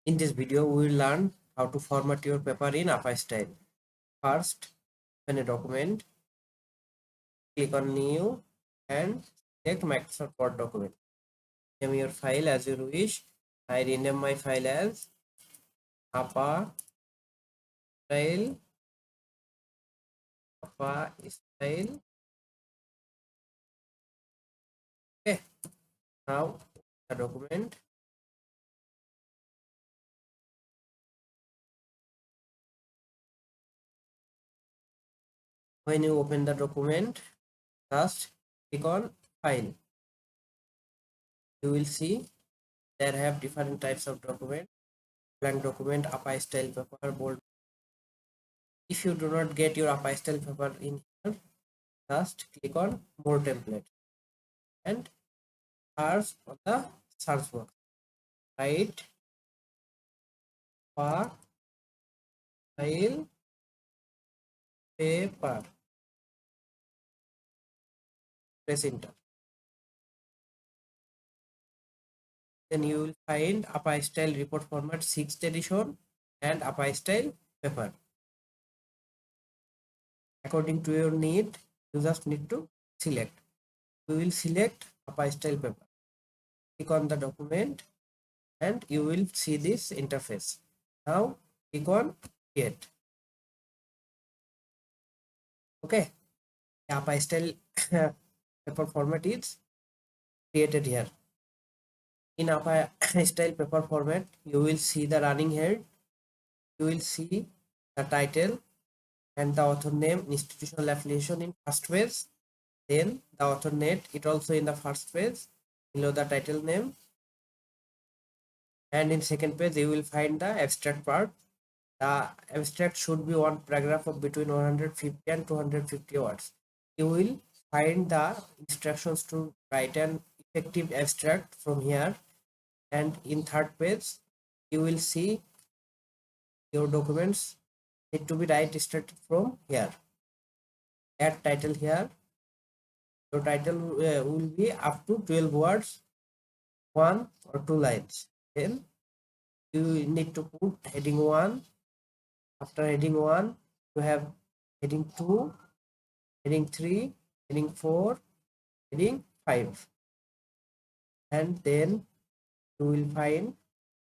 In this video, we will learn how to format your paper in APA style. First, open a document, click on New, and select Microsoft Word document. Name your file as you wish. I rename my file as APA style. APA style. Okay. Now the document. When you open the document, first click on File. You will see there have different types of document. Blank document, APA style paper, bold. If you do not get your APA style paper in here, just click on More Template and search on the search box. Write APA style paper. Press enter. Then you will find APA style report format 6th edition and APA style paper. According to your need, you just need to select. We will select APA style paper. Click on the document and you will see this interface. Now click on Create. Okay, APA style paper format is created here. In APA style paper format, you will see the running head, you will see the title and the author name, institutional affiliation in first page, then the author name, it also in the first page, below the title name, and in second page you will find the abstract part. The abstract should be one paragraph of between 150 and 250 words. You will find the instructions to write an effective abstract from here, and in third page you will see your documents need to be right started from here. Add title here. Your title will be up to 12 words, 1 or 2 lines. Then you need to put heading 1. After heading 1, you have heading 2, heading 3, heading 4, heading 5. And then you will find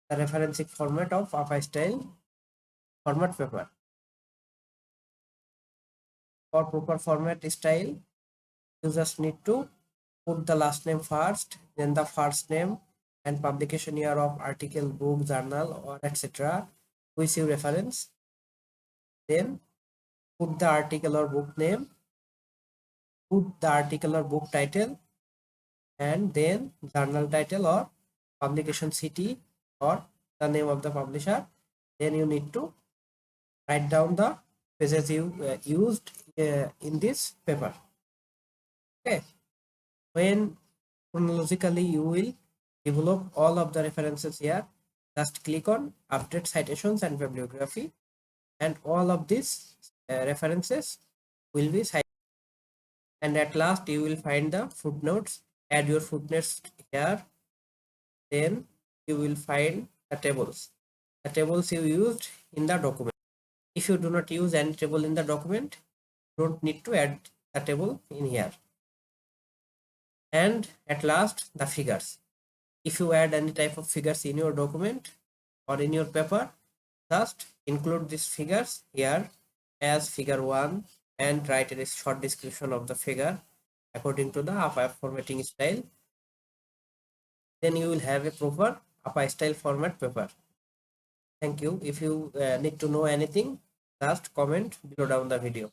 the referencing format of APA style format paper. For proper format style, you just need to put the last name first, then the first name and publication year of article, book, journal, or etc. which you reference. Then put the article or book name, put the article or book title, and then journal title or publication city or the name of the publisher. Then you need to write down the pages you used in this paper. Okay, when chronologically you will develop all of the references here, just click on update citations and bibliography, and all of these references will be cited. And at last you will find the footnotes. Add your footnotes here. Then you will find the tables you used in the document. If you do not use any table in the document, don't need to add the table in here. And at last, the figures. If you add any type of figures in your document or in your paper, just include these figures here as figure 1 and write a short description of the figure according to the APA formatting style. Then you will have a proper APA style format paper. Thank you. If you need to know anything, just comment below down the video.